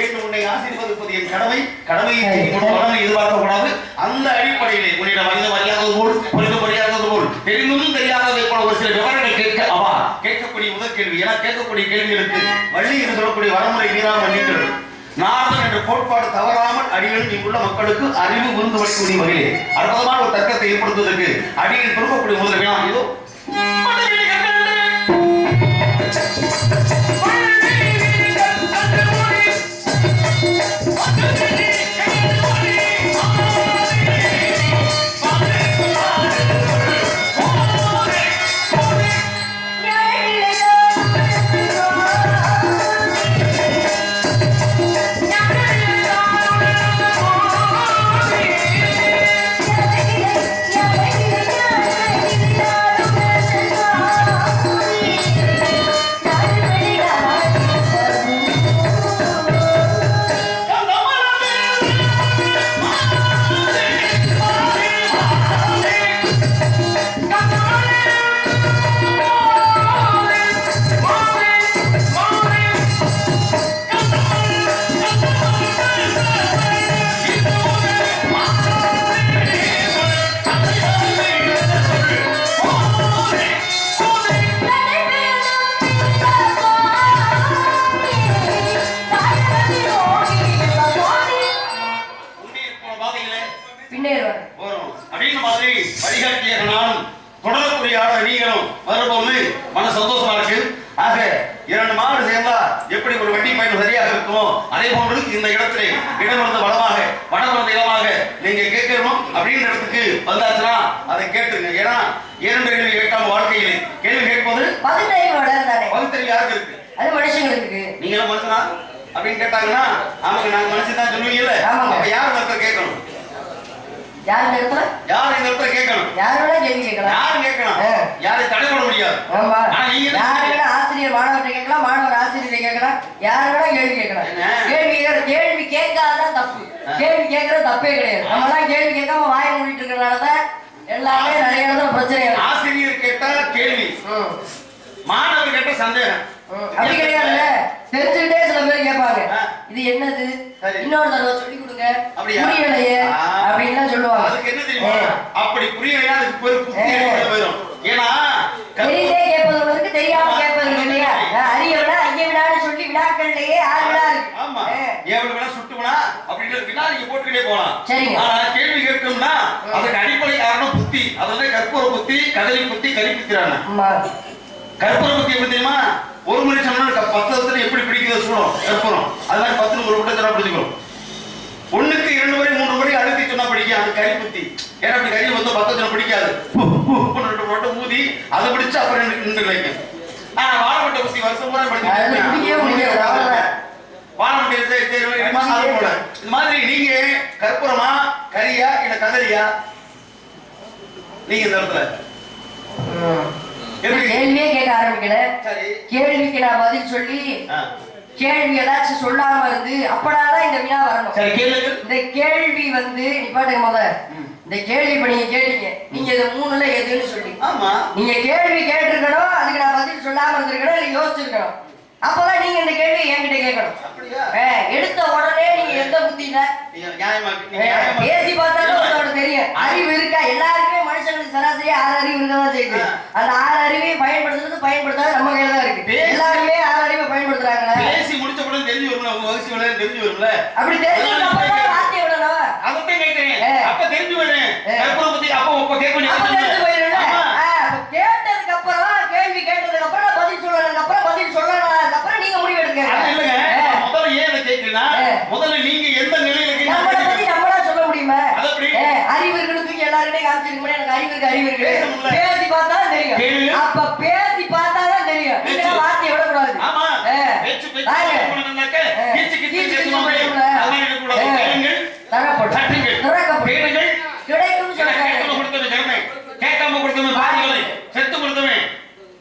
என்று உன்னை ஆசீர்வதிப்பது என் கடமை. கடமையை எதிர்பார்க்க கூடாது. அந்த அடிப்படையிலே உன்னிடம் அறிந்து அறியாதது போல் புரிந்து அறியாதது போல் தெரிந்தும் தெரியாததை போல ஒரு சில விவரங்கள் கேட்கக்கூடிய முதல் கேள்வி. ஏன்னா கேட்கக்கூடிய கேள்விகளுக்கு வள்ளி என்று சொல்லக்கூடிய வரமுறை மீறாமல் வள்ளிக்கிறது. நாரதன் என்ற கோட்பாடு தவறாமல் அடிகள் இங்குள்ள மக்களுக்கு அறிவு விருந்து வைக்கக்கூடிய வகையிலே அற்புதமான ஒரு தர்க்கத்தை ஏற்படுத்துவதற்கு அடிகள் கொடுக்கக்கூடிய முதல் வினா இதோ. எப்படி ஒரு வட்டி பயணம் சரியாக இருக்குமோ அதே போன்று இந்த இடத்திலே இடமிருந்து வளமாக வடமிருந்து இடமாக நீங்க கேட்கணும் அப்படின்ற இடத்துக்கு வந்தாச்சுன்னா அதை கேட்டுங்க. ஏன்னா இரண்டு கேள்வி கேட்காம வாழ்க்கையிலே கேள்வி கேட்பது பகுத்தறிவு யாருக்கு இருக்கு? அது மனுஷங்களுக்கு. நீங்க மனுஷனா அப்படின்னு கேட்டாங்கன்னா ஆமாங்க நாங்க மனுஷன் தான் சொல்லுவீங்கல்ல. அப்ப யார் இந்த இடத்துல கேட்கணும்? யார் இந்த இடத்துல கேட்கணும்? யாரும் கேட்கணும். யாரை தடை பண்ண முடியாது. ஆசிரியர் மாணவர்கிட்ட கேட்கலாம், மாணவர் ஆசிரியர் கேட்கலாம், யாரோட கேள்வி கேட்கலாம். கேள்வி கேட்காதான் தப்பு. கேள்வி கேட்கறது தப்பே கிடையாது. நம்ம தான் கேள்வி கேட்காம வாயை மூடிட்டு இருக்கிறதுனாலதான் எல்லாமே நிறைய பிரச்சனை. ஆசிரியர் கேட்டா கேள்வி, மாணவர் கேட்ட சந்தேகம். அப்படி கிடையாதுல்ல, தெரிஞ்சுக்கிட்டே சில பேர் கேட்பாங்க இது என்னது இன்னொரு தடவை சொல்லி கொடுங்க புரியலையே அப்படின்னு சொல்லுவாங்க. அதுக்கு என்ன தெரியுமா? அப்படி புரியலையா அதுக்கு பேரு புத்தி போயிடும். ஏன்னா தெரிந்தே கேட்பவங்களுக்கு தெரியாம கேட்பது இல்லையா? அறியவிடா ஐயவிடான்னு சொல்லி வினாக்கள்லயே 6 வினா இருக்கு. ஆமா, 7 வினா சுட்டு வினா அப்படின்ற வினா நீங்க போட்டுக்கிட்டே போலாம். சரிங்க. ஆனா கேள்வி கேட்கணும்னா அதுக்கு அடிப்படை காரணம் புத்தி. அதாவது கற்பூர புத்தி, கதலி புத்தி, கரிப்புத்திரான. கற்பூர புத்தி எப்படி தெரியுமா? ஒரு மணி சொன்னா 10 வருஷத்துல எப்படி பிடிக்கிறது சூடம் கற்பூரம், அது மாதிரி 10 ஒரு விட்ட சொன்னா பிடிச்சிக்கணும். 1க்கு 2 முறை 3 முறை அழுத்தி சொன்னா பிடிக்கும். அது கறி புத்தி. ஏன்னா அப்படி கறி வந்து 10 சொன்னா பிடிக்காது. போட்டு ஊதி அதை பிடிச்சு அப்புறம் நின்று கிடைக்கும். ஆனா வாழைப்பட்ட புத்தி வருஷம் பூரா படிச்சு வாழைப்பட்ட போல. இது மாதிரி நீங்க கற்பூரமா கரியா இல்ல கதலியா? நீங்க இந்த இடத்துல கேள்வியே கேட்க ஆரம்பிக்கல. கேள்விக்கு நான் பதில் சொல்லி கேள்வி ஏதாச்சும் சொல்லாம இருந்து அப்படாதான் இந்த வினா வரணும். இந்த கேள்வி வந்து நிப்பாட்டுங்க முத. இந்த கேள்வி இப்ப நீங்க கேட்டீங்க, நீங்க இது 3ல எதுன்னு சொல்லி நீங்க கேள்வி கேட்டிருக்கணும். அதுக்கு நான் பதில் சொல்லாம இருந்திருக்கணும், இல்ல யோசிச்சிருக்கணும். அப்பதான் நீங்க இந்த கேள்வி என்கிட்ட கேட்கணும். எடுத்த உடனே நீங்க எந்த புத்தியில பேசி பார்த்தாலும் தெரியும் அறிவு இருக்கா. எல்லாருக்குமே மனுஷங்களுக்கு சராசரியா 6 அறிவு இருக்கதான் செய்யுது. அந்த 6 அறிவையும் பயன்படுத்தாது நம்ம கையில தான் இருக்கு. எல்லாருமே 6 அறிவை பயன்படுத்துறாங்க. பேசி முடிச்ச கூட தெரிஞ்சு வரும்ல, உங்க வயசு வேலை தெரிஞ்சு வரும்ல. அப்படி தெரிஞ்சு வார்த்தை விடணும். அவத்தையும் கேட்டேன் அப்ப தெரிஞ்சு வரேன் பத்தி அப்ப கேட்கணும். கேட்டதுக்கு அப்புறம் கேள்வி கேட்டதுக்கு அப்புறம் பதில் சொல்லதுக்கு அப்புறம் பதில் சொல்லணும். அப்புறம் நீங்க முடிவு எடுங்க. முதல்ல ஏன் கேட்கிறீங்கன்னா முதல்ல நீங்க எந்த நிலையில நம்மளா சொல்ல முடியுமா? அறிவு இருக்குன்னு எல்லாருமே காமிச்சிருக்க எனக்கு அறிவு இருக்கு. பேசி பார்த்தா தெரியும். அப்ப பேசி பார்த்தாதான் தெரியும். நீங்க வார்த்தையை விடக்கூடாது. கிடைக்கும் கேட்காம கொடுத்தவன் பாதிகளை செத்து கொடுத்தவன்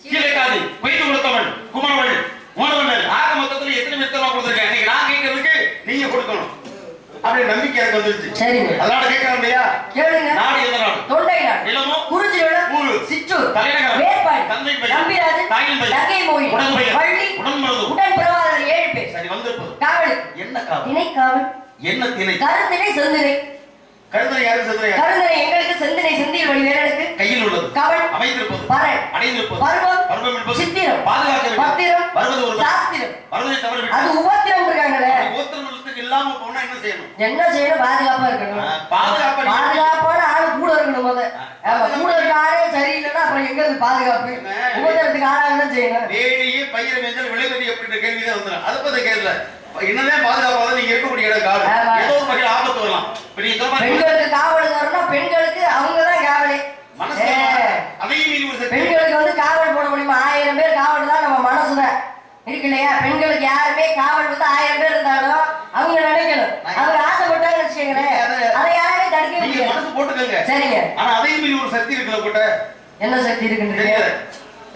கீழக்காது வைத்து கொடுத்தவன் குமரவள் உணவன் ஆக மொத்தத்துல எத்தனை மெத்தமா கொடுத்துருக்கேன். இன்னைக்கு நான் கேட்கறதுக்கு நீங்க கொடுக்கணும். அப்படி நம்பிக்கை எனக்கு வந்துருச்சு. சரி, அதனால கேட்கலாம் இல்லையா? கேளுங்க. நாடு எந்த நாடு? தொண்டை நாடு. நிலமோ குறிஞ்சி நிலம், ஊரு சிற்றூர், தலைநகரம் வேட்பாடி, தந்தை பை நம்பிராஜ், தாயின் பை தங்கை மோய், உடன் பை வள்ளி, உடன் மருது, உடன் பிரவாதர் 7 பேர். சரி வந்திருப்பது காவலி என்ன காவல்? திணைக்காவல். என்ன திணை? கருந்திணை செந்திணை. கருந்தனை யாரு? செந்தினை. கருந்திணை எங்களுக்கு, செந்திணை செந்தில் வழி வேறனுக்கு. கையில் உள்ளது. கவல் அமைந்திருப்பது. பரல் அடைந்திருப்பது. பருவம் பருவம் என்பது சித்திரம். பாதுகாக்க வேண்டும். பத்திரம் வருவது ஒரு சாஸ்திரம். வருவதை தவற விட்டு அது உபத்திரம் இருக்காங்களே. உபத்திரத்துக்கு இல்லாம போனா என்ன செய்யணும்? என்ன செய்யணும்? பாதுகாப்பா இருக்கணும். பாதுகாப்பான ஆளு கூட இருக்கணும். முத கூட இருக்க ஆளே சரியில்லைன்னா அப்புறம் எங்க இருக்கு பாதுகாப்பு? உபத்திரத்துக்கு ஆளாக செய்யணும். வேலையே பயிர் மேய்ச்சல் விளைவது அப்படின்ற கேள்விதான் வந்துடும். அதை பத்தி கேட்கல. என்னதான் பாதுகாப்பாக நீங்க இருக்கக்கூடிய இடம் காடு ஏதோ ஒரு வகையில் ஆபத்து வரலாம். பெண்களுக்கு காவல் வரணும்னா பெண்களுக்கு அவங்கதான் காவலே. பெண்களுக்கு வந்து காவல் போட முடியுமா? 1000 பேர் காவல் தான் நம்ம மனசுதான் இருக்கு இல்லையா? பெண்களுக்கு யாருமே காவல் வந்து 1000 பேர் இருந்தாலும் அவங்க நினைக்கணும். அவங்க ஆசைப்பட்டாங்க வச்சுக்கோங்களேன், அதை யாருமே தடுக்க முடியாது. மனசு போட்டுக்கோங்க. சரிங்க. ஆனா அதையும் மீறி ஒரு சக்தி இருக்குல்ல கூட்ட. என்ன சக்தி இருக்குன்றீங்க?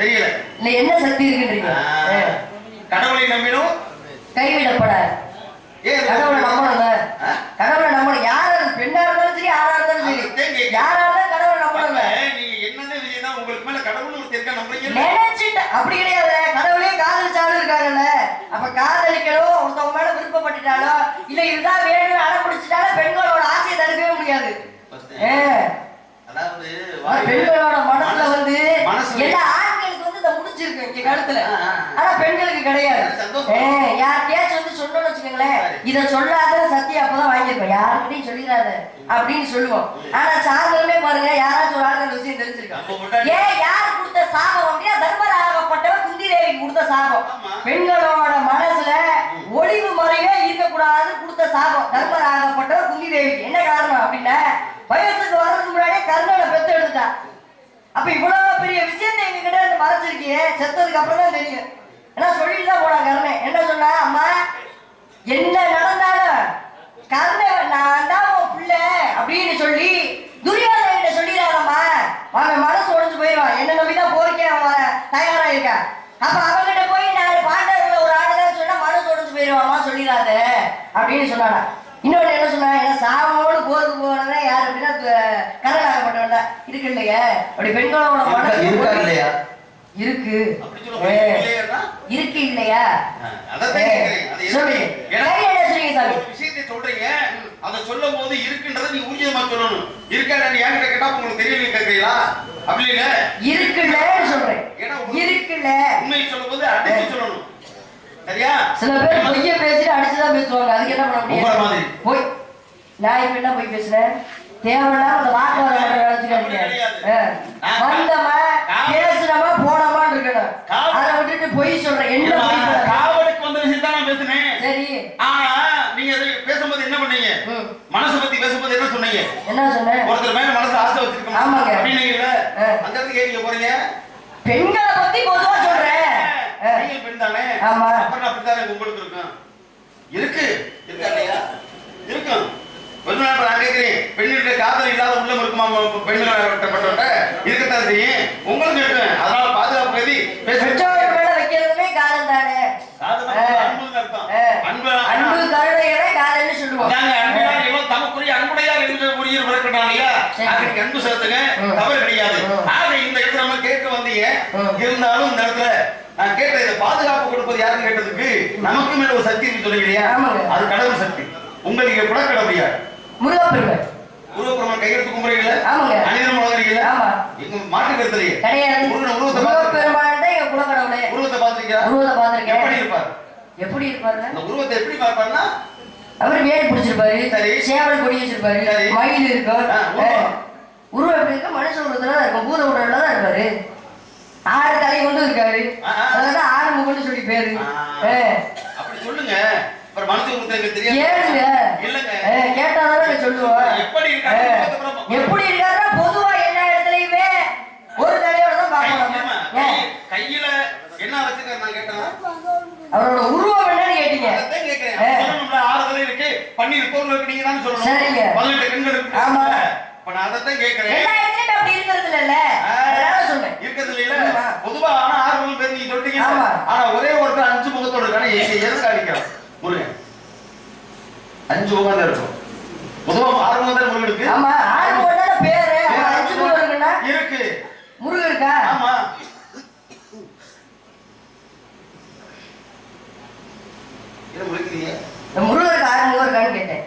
தெரியல. இல்ல என்ன சக்தி இருக்குன்றீங்க? கடவுளை நம்பினோம் கைவிடப்படாது. கடவுளை நம்பணும். கடவுளை நம்பணும். யாரா பெண்ணா இருந்தாலும் சரி, ஆணா இருந்தாலும் சரி, யாரா இருந்தாலும் கடவுளை நம்பணும். நீங்க என்னன்னு விஷயம் உங்களுக்கு மேல கடவுள் ஒருத்தர் இருக்கா நம்புறீங்க? நினைச்சிட்டு அப்படி கிடையாது. கடவுளே காதலிச்சாலும் இருக்காங்கல்ல. அப்ப காதலிக்கணும், ஒருத்தவங்க மேல விருப்பப்பட்டுட்டாலோ இல்ல இதுதான் வேணும் அடம் பிடிச்சிட்டாலும் பெண்களோட ஆசையை தடுக்கவே முடியாது. அதாவது பெண்களோட மனசுல வந்து எல்லா ஆண்களுக்கு வந்து இதை முடிச்சிருக்கு இங்க கழுத்துல. ஆனா பெண்களுக்கு கிடையாது. யார்கிட்டயாச்சும் வந்து சொன்னோம்னு வச்சுக்கோங்களேன், இதை சொல்லாத சத்தியம் அப்பதான் வாங்கியிருப்போம், யாருக்கிட்டையும் சொல்லிடாத அப்படின்னு சொல்லுவோம். ஆனா சாதனமே பாருங்க, யாராச்சும் ஒரு ஆளுங்க விஷயம் தெரிஞ்சிருக்காங்க. யார் கொடுத்த சாபம் அப்படின்னா தர்மராகப்பட்டவர் குந்தி தேவிக்கு கொடுத்த சாபம். பெண்களோட மனசுல ஒளிவு முறையே இருக்கக்கூடாதுன்னு கொடுத்த சாபம் தர்மராகப்பட்டவர் குந்தி தேவிக்கு. என்ன காரணம் அப்படின்னா, வயசுக்கு வர்றதுக்கு முன்னாடியே கர்ணனை பெத்து எடுத்துட்டா. அப்ப இவ்வளவு பெரிய விஷயத்தை எங்க கிட்ட இருந்து மறைச்சிருக்கியே, செத்ததுக்கு அப்புறம் தான் தெரியும். ஏன்னா சொல்லிட்டு தான் போனான் கர்ணன். என்ன சொன்னா, அம்மா என்ன நடந்தாலும் கர்ணன் நான் தான் உன் பிள்ளை அப்படின்னு சொல்லி துரியோதன சொல்லிடாதம்மா, அவன் மனசு உடைஞ்சு போயிடுவான். என்ன நம்பிதான் போருக்கே அவன் தயாரா இருக்கா. அப்ப அவங்கிட்ட போய் நான் பாண்டவர்ல ஒரு ஆளுதான் சொன்னா மனசு உடைஞ்சு போயிடுவாமா, சொல்லிடாத அப்படின்னு சொன்னாடா. இன்னொன்னு என்ன சொன்னா, சாவோடு போருக்கு போனதே யாரு அப்படின்னா கர்ணனாகப்பட்டவன் தான். இருக்கு இல்லையா? அப்படி பெண்களோட மனசு இல்லையா? இருக்கு இருக்கு இல்லையா? விஷயத்தை சொல்றீங்க, அதை சொல்லும் போது இருக்குன்றத நீங்க ஊர்ஜிதமா சொல்லணும். இருக்கா என்கிட்ட கேட்டா உங்களுக்கு தெரியல கேட்கறீங்களா? அப்படி இல்ல இருக்குல்ல சொல்றேன். இருக்குல்ல உண்மையை சொல்லும் போது அடிச்சு சொல்லணும். சரியா? சில பேர் பொய்ய பேசிட்டு அடிச்சுதான் பேசுவாங்க. அதுக்கு என்ன பண்ண முடியும்? போய் நான் இப்ப என்ன போய் பேசுறேன்? தேவையில்லாம அந்த வாக்குவாதம் வந்தமா பேசுனமா போனமான்னு இருக்கணும். அதை விட்டுட்டு பொய் சொல்றேன். என்ன காவலுக்கு வந்த விஷயம் தான் நான் பேசுனேன். சரி, ஆனா நீங்க பேசும்போது என்ன பண்ணீங்க? மனசை பத்தி பேசும்போது என்ன சொன்னீங்க? என்ன சொன்னேன்? ஒருத்தர் மேல மனசு ஆசை வச்சிருக்கோம். ஆமாங்க. அப்படின்னீங்கல்ல, அந்த இடத்துக்கு கேட்க போறீங்க. பெண்களை பத்தி பொதுவா சொல்றேன். நீங்கள் பெண் தானே? ஆமா. அப்புறம் அப்படித்தானே உங்களுக்கு இருக்கும். இருக்கு இருக்கா இல்லையா? இருக்கும். நான் கேட்கிறேன், பெண்ணுடைய காதல் இல்லாத உள்ளம் இருக்குமா? பெண்கள் இருக்கத்தான் செய்யும். உங்களுக்கு இருக்கு. அதனால பாதுகாப்பு கருதி பெற்றோர்கள் மேல வைக்கிறதுமே காதல் தானே. அன்பு கருணையவே காதல்னு சொல்லுவோம். தமக்குரிய அன்புடையார் என்று உயிர் பிறக்கிறாங்க. அன்பு செலுத்துங்க, தவறு கிடையாது. ஆக இந்த இடத்துல நம்ம கேட்க வந்தீங்க. இருந்தாலும் இந்த இடத்துல நான் கேட்ட இதை பாதுகாப்பு கொடுப்பது யாருன்னு கேட்டதுக்கு நமக்கு மேல ஒரு சக்தி இருக்கு சொல்லுவீங்க. அது கடவுள் சக்தி. உங்களுக்கு கூட கடவுளியார் முருகப்பெருமான். முருகப்பெருமான் கையெழுத்து கும்பிடுறீங்களா? ஆமாங்க. அனிதம் வளர்றீங்களா? ஆமா. எங்க மாட்டு கருத்துலயே கிடையாது. முருகப்பெருமான் தான் எங்க குல கடவுளே. உருவத்தை பாத்திருக்கீங்களா? உருவத்தை பாத்திருக்கேன். எப்படி இருப்பார்? எப்படி இருப்பாரு? அந்த உருவத்தை எப்படி பார்ப்பார்னா, அவர் வேல் பிடிச்சிருப்பாரு, சேவல் கொடி வச்சிருப்பாரு, மயில் இருக்கும். உருவம் எப்படி இருக்கு? மனுஷ உருவத்துல தான் இருக்கும், பூத உருவத்துல தான் இருப்பாரு. ஆறு தலை கொண்டு இருக்காரு, அதனால ஆறு முகம்னு சொல்லி பேரு. அப்படி சொல்லுங்க. அப்புறம் மனுஷ உருவத்தை தெரியாது. ஏழுங்க இல்லங்க, கேட்டாதானே சொல்லுவோம். எப்படி இருக்காரு? எப்படி இருக்காருன்னா பொதுவா எல்லா இடத்துலயுமே ஒரு தலையோட தான் பார்க்கணும். கையில என்ன வச்சிருக்காரு நான் கேட்டேன். அவரோட உருவம் என்னன்னு கேட்டீங்க. அதான் கேக்குறேன். சொல்லணும்ல, ஆறுதல் இருக்கு, பன்னீர் தோல் இருக்கு, நீங்க தான் சொல்லணும். சரிங்க. 18 கண்கள் இருக்கு. ஆமா. இப்ப நான் அதான் கேக்குறேன். எல்லா இடத்துலயும் அப்படி இருக்கிறது இல்ல. அதனால சொல்றேன். இருக்கிறது இல்ல. பொதுவா ஆனா 6 பேர் நீங்க சொல்றீங்க. ஆமா. ஆனா ஒரே ஒருத்தர் 5 முகத்தோட இருக்கானே, எதுக்கு அடிக்கிறான் முருகன்? 5 முகம் தான் இருக்கும். பொதுவா 6 முகம் தான் முருகன் இருக்கு. ஆமா, 6 முகம் தான் பேரு. 5 முகம் இருக்குன்னா இருக்கு. முருகன் இருக்கா? ஆமா. என்ன முழிக்கிறீங்க? முருகருக்கு ஆறுமுகம் இருக்கான்னு கேட்டேன்.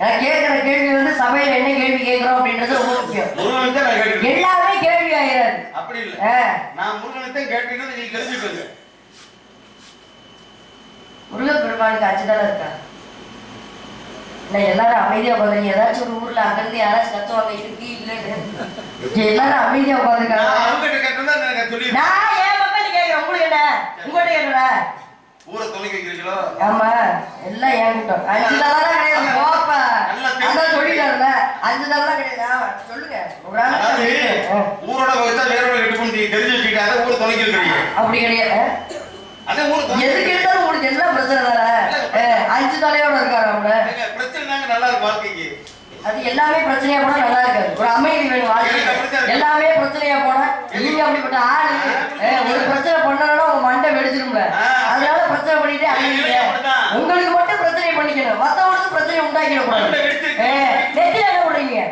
நான் கேட்கிற கேள்வி வந்து சபையில என்ன கேள்வி கேட்கிறோம் அப்படின்றது ரொம்ப முக்கியம். எல்லாமே கேள்வி ஆயிராது. அப்படி இல்ல, நான் முருகனை கேட்டீங்கன்னா நீங்க தெரிஞ்சுக்கோங்க. முருகன் பெருமானுக்கு அச்சுதானே இருக்கா? இல்லை எல்லாரும் அமைதியா உட்காந்து ஏதாச்சும் ஒரு ஊர்ல அங்கிருந்து யாராச்சும் கத்துவாங்க இருக்கு இல்ல எல்லாரும் அமைதியா உட்காந்துருக்காங்க. நான் ஏன் மக்கள் கேட்கிறேன், உங்களுக்கு என்ன உங்கள்கிட்ட கேட்கிறேன். ஊரை துணை கேட்கிறீங்களோ? ஆமா எல்லாம் ஏங்கிட்டோம். 5 நாளா கிடையாது போப்பா, அதான் சொல்லிட்டாருல 5 நாளா கிடையாது. சொல்லுங்க ஊரோட வச்சா வேற தெரிஞ்சு வச்சுக்கிட்டாரு ஊரை துணை கேட்கிறீங்க. அப்படி கிடையாது. எதுக்கு எடுத்தாலும் உங்களுக்கு என்ன பிரச்சனை தானே? 5 தலையோட இருக்காரு அவங்கள பிரச்சனை நல்லா இருக்கு வாழ்க்கைக்கு. அது எல்லாமே பிரச்சனையா போனா நல்லா இருக்காது. ஒரு அமைதி வேணும் வாழ்க்கை. எல்லாமே பிரச்சனையா போனா நீங்க அப்படிப்பட்ட ஆளு. ஒரு பிரச்சனை பண்ணணும்னா உங்க மண்டை வெடிச்சிரும்ல, அதனால பிரச்சனை பண்ணிட்டே அழிங்க. உங்களுக்கு மட்டும் பிரச்சனை பண்ணிக்கணும், மத்தவங்களுக்கு பிரச்சனை உண்டாக்கிட கூடாது. நெத்தில என்ன பண்றீங்க?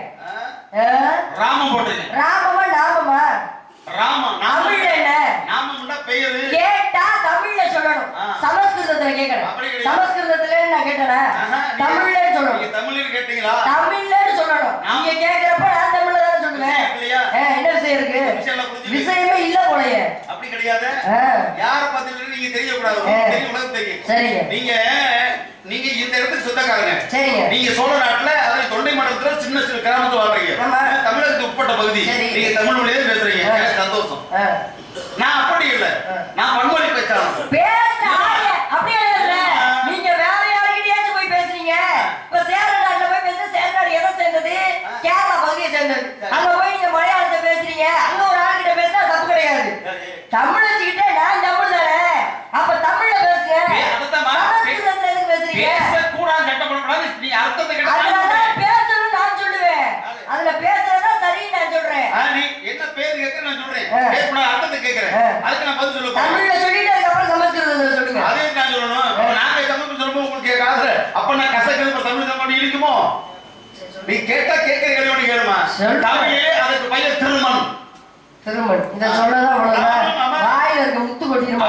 ராமம் போடுறீங்க. ராமமா நாமமா? ராமம். தமிழ்ல என்ன நாமம்னா பெயர் கேட்டா தமிழ்ல சொல்லணும். சமஸ்கிருதத்துல கேட்கணும். சமஸ்கிருதத்துல நான் கேட்டேனா தமிழ்ல சொல்லணும். நீங்க தமிழ்ல கேட்டீங்களா? தமிழ்ல சொல்லணும். நீங்க கேக்குறப்ப நான் தமிழ்ல தான் சொல்லுவேன். என்ன விஷயம் இருக்கு? விஷயமே இல்ல போலயே. அப்படி கிடையாது. யார பார்த்து நீங்க தெரியக்கூடாது, தெரியும் உலகம் தெரியும். சரிங்க. நீங்க இந்த இடத்துக்கு சொந்தக்காரங்க. சரிங்க. நீங்க சோழ நாட்டுல அதாவது தொண்டை மண்டலத்துல சின்ன சின்ன கிராமத்துல வாழ்றீங்க. தமிழகத்துக்கு உட்பட்ட பகுதி. நீங்க தமிழ் மொழியிலே பேசுறீங்க. எனக்கு சந்தோஷம். நான் அப்படி இல்ல, நான் பன்மொழி பேச்சாளர். அப்படியே இல்ல, நீங்க வேற யார்கிட்டயாச்சும் போய் பேசுறீங்க. இப்ப சேர நாட்டுல போய் பேசுற, சேர நாடு எதை சேர்ந்தது? கேரளா பகுதியை சேர்ந்தது. அங்க போய் நீங்க மலையாளத்தை பேசுறீங்க, அங்க ஒரு ஆள்கிட்ட பேசினா தப்பு கிடையாது. தமிழ் வச்சுக்கிட்டே நான் தமிழ் தானே, அப்ப தமிழ்ல பேசுங்க. சமஸ்கிருதத்துல எதுக்கு பேசுறீங்க? பேசக்கூடாது, சட்டப்படக்கூடாது. நீ அர்த்தத்தை அதனால பேசணும்னு நான் சொல்லுவேன். அதுல பேசுறதா சரின்னு நான் சொல்றேன். நீ என்ன பேர் கேட்க நான் சொல்றேன், பேசக்கூடாது அர்த்தத்தை கேட்கிறேன். அதுக்கு நான் பதில் சொல்லுவேன். தமிழ்ல சொல்லிட்டு அதுக்கப்புறம் சமஸ்கிருதத்துல சொல்லுங்க. அதே நான் சொல்லணும். நான் சமஸ்கிருதம் சொல்லும்போது உங்களுக்கு கேட்காது, அப்ப நான் கசக்கிறது தமிழ் தமிழ் இருக்குமோ? நீ கேட்டா கேட்கிற கேள்வி கேளுமா? தமிழே அதுக்கு பையன் திருமண். திருமண் இத சொல்லதான் அவ்வளவுதான். வாயில இருக்க முத்து கொட்டிடுமா?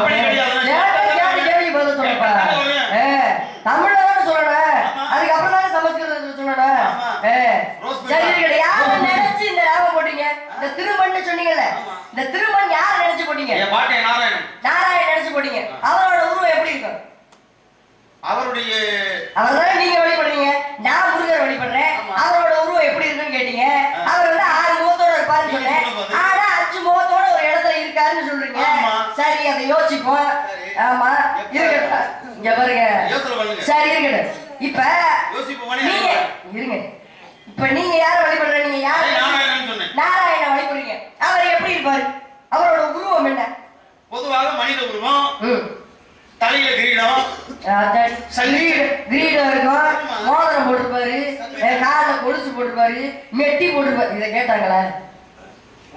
கேள்வி பதில் சொல்லப்பா. தமிழ்ல தானே சொல்லணும், அதுக்கப்புறம் தானே சமஸ்கிருதத்துல சொல்லணும். சரி இருக்கட்டும். யாரை நினைச்சு இந்த லாபம் போட்டீங்க? இந்த திருமண் சொன்னீங்கல்ல, இந்த திருமண் யாரை நினைச்சு போட்டீங்க? நாராயணன். நாராயணன் நினைச்சு போட்டீங்க. அவரோட உருவம் எப்படி இருக்கும்? அவருடைய அவர்தானே நீங்க வழிபடுறீங்க, நான் முருகர் வழிபடுறேன். அவரோட உருவம் எப்படி இருக்குன்னு கேட்டீங்க. அவர் வந்து 6 முகத்தோட இருப்பாருன்னு சொன்னேன். ஆனா 5 முகத்தோட ஒரு இடத்துல இருக்காருன்னு சொல்றீங்க. சரி, அதை யோசிப்போம். ஆமா இருக்கட்டும். இங்க பாருங்க. சரி இருக்கட்டும். இப்ப நீங்க இருங்க. இப்ப நீங்க யார வழிபடுறீங்க? நீங்க யார? நாராயண வழிபடுறீங்க. அவர் எப்படி இருப்பாரு? அவரோட உருவம் என்ன? பொதுவாக மனித உருவம், தலையில கிரீடம், கிரீடம் இருக்கும், மோதிரம் போட்டிருப்பாரு, கால கொலுசு போட்டிருப்பாரு, மெட்டி போட்டிருப்பாரு. இத கேட்டாங்களா?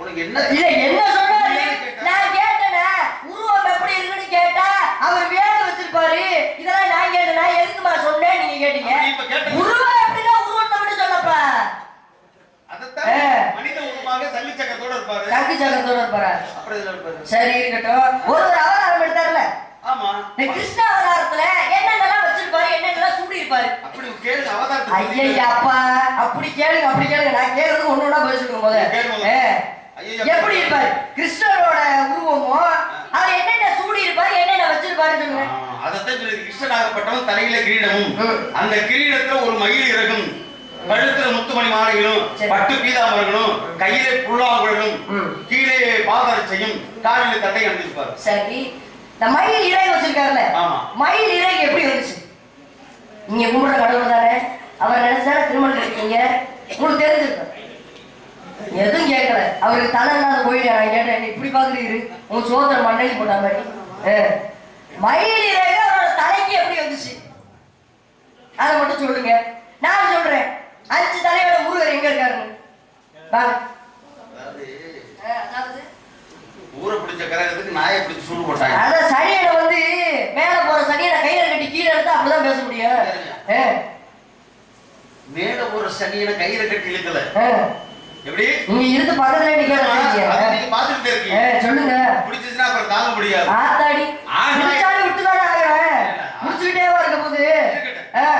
உனக்கு என்ன இல்ல என்ன சொன்னாரு? நான் கேட்டேனே உருவம் எப்படி இருக்குன்னு கேட்டா அவர் வேலை வச்சிருப்பாரு. இதெல்லாம் நான் கேட்டேனா? எதுக்குமா சொன்னேன் நீங்க கேட்டீங்க? உருவம் எப்படின்னா உருவத்தை மட்டும் சொல்லப்பா. மனித உருவமாக சங்கு சக்கரத்தோட இருப்பாரு. சங்கு சக்கரத்தோட இருப்பாரு. அப்படி இருப்பாரு. சரி இருக்கட்டும். ஒரு அவதாரம் எடுத்தாருல. ஆமா. கிருஷ்ண அவதாரத்துல என்னென்னலாம் வச்சிருப்பாரு, என்னென்னலாம் சூடி இருப்பாரு? அப்படி கேளுங்க அவதாரத்தை. ஐயா அப்பா அப்படி கேளுங்க, அப்படி கேளுங்க. நான் கேக்குறது ஒன்னொன்னா பதில் சொல்லுங்க போது. எப்படி இருப்பாரு கிருஷ்ணரோட உருவமோ? அவர் என்னென்ன சூடி இருப்பாரு, என்னென்ன வச்சிருப்பாரு சொல்லுங்க. அதத்தான் சொல்லி கிருஷ்ணனாகப்பட்டவன் தலையில கிரீடமும், அந்த கிரீடத்துல ஒரு மயில் இறகும், கழுத்துல முத்துமணி மாலைகளும், பட்டு பீதாமரங்களும், கையிலே புல்லாங்குழலும், கீழே பாதரட்சையும், காலில தட்டை அணிஞ்சிருப்பாரு. சரி, இந்த மயில் இறகு வச்சிருக்காருல்ல, மயில் இறகு எப்படி வந்துச்சு? நீங்க கும்பிடுற கடவுள் தானே, அவர் நினைச்சா திருமணம் இருக்கீங்க, உங்களுக்கு தெரிஞ்சிருக்கும். எதுவும் கேட்கல, அவருக்கு தலை இல்லாத போயிட்டு நான் கேட்டேன், இப்படி பாக்குறீரு உங்க சோதனை மண்ணை போட்ட மாதிரி. மயில் இறகு அவரோட தலைக்கு எப்படி வந்துச்சு அதை மட்டும் சொல்லுங்க. நான் சொல்றேன் 5 தலையோட முருகர் எங்க இருக்காருன்னு. ஊரை பிடிச்ச கரகத்துக்கு நாயை பிடிச்சு சூடு போட்டாங்க. அதான் சனியனை வந்து மேல போற சனியை கையில கட்டி கீழே எடுத்தா அப்படிதான் பேச முடியும். மேல போற சனியனை கையில கட்டி இழுக்கல. எப்படி நீங்க இருந்து பக்கத்துல நீங்க பாத்துக்கிட்டே இருக்கீங்க. சொல்லுங்க. பிடிச்சிச்சுன்னா அப்புறம் தாங்க முடியாது. ஆத்தாடி பிடிச்சாலும் விட்டுதானே ஆகிறேன். முடிச்சுக்கிட்டேவா இருக்க போது.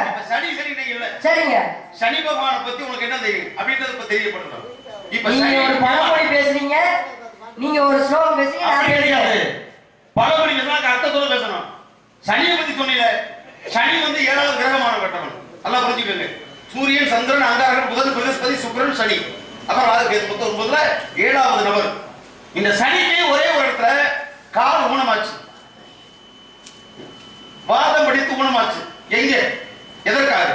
இப்ப சனி இல்ல. சரிங்க. சனி பகவானை பத்தி உங்களுக்கு என்ன தெரியும் அப்படின்றத இப்ப தெரியப்படுறோம். இப்ப நீங்க ஒரு பழமொழி பேசுறீங்க, நீங்க ஒரு ஸ்லோகம் பேசுறீங்க, நான் பேசுறேன். பழமொழி பேசினா அர்த்தத்தோட பேசணும். சனியை பத்தி சொன்னீங்க. சனி வந்து 7வது கிரகமான கட்டவன். நல்லா புரிஞ்சுக்கோங்க. சூரியன், சந்திரன், அங்காரகன், புதன், பிரகஸ்பதி, சுக்கிரன், சனி. அப்புறம் ராகு, கேது, மொத்தம் 9ல 7வது நபர். இந்த சனிக்கு ஒரே ஒரு இடத்துல கால் ஊனமாச்சு, வாதம் படித்து ஊனமாச்சு. எங்க, எதற்காக?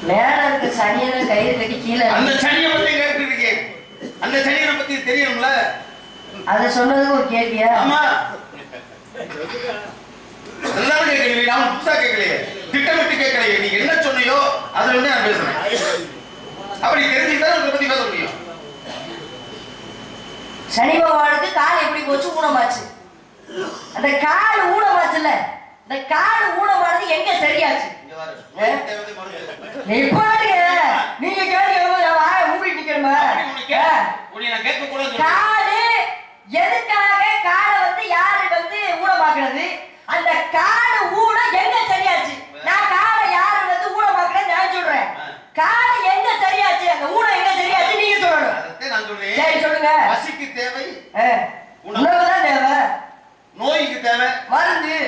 மேல இருக்க சனியை கயிறு கட்டி கீழே. அந்த சனியை பத்தி கேட்டுருக்கீங்க. அந்த சனியை பத்தி தெரியும்ல. அத சொன்னதுக்கு ஒரு கேள்வியா? ஆமா, எல்லாரும் கேட்கலையே, நான் புதுசா கேட்கலையே, திட்டமிட்டு கேட்கலையே. நீ என்ன சொன்னியோ அதுல வந்து நான் பேசுறேன். அப்படி தெரிஞ்சுக்கிட்டா உங்களை பத்தி பேச முடியும். சனி பகவானுக்கு கால் எப்படி போச்சு? ஊனமாச்சு. அந்த கால் ஊனமாச்சுல்ல, இந்த கால் ஊனமானது எங்க சரியாச்சு? நீங்க காலு எதுக்காக காலை வந்து யாரு வந்து ஊனமாக்குறது? அந்த காலு ஊனம் எங்க சரியாச்சு? நான் காலை யாரு வந்து ஊனமாக்குறேன் நான் சொல்றேன். காலு எங்க சரியாச்சு? அந்த ஊனம் எங்க சரியாச்சு நீங்க சொல்லணும். சரி சொல்லுங்க. பசிக்கு தேவை உணவுதான் தேவை, நோய்க்கு தேவை மருந்து.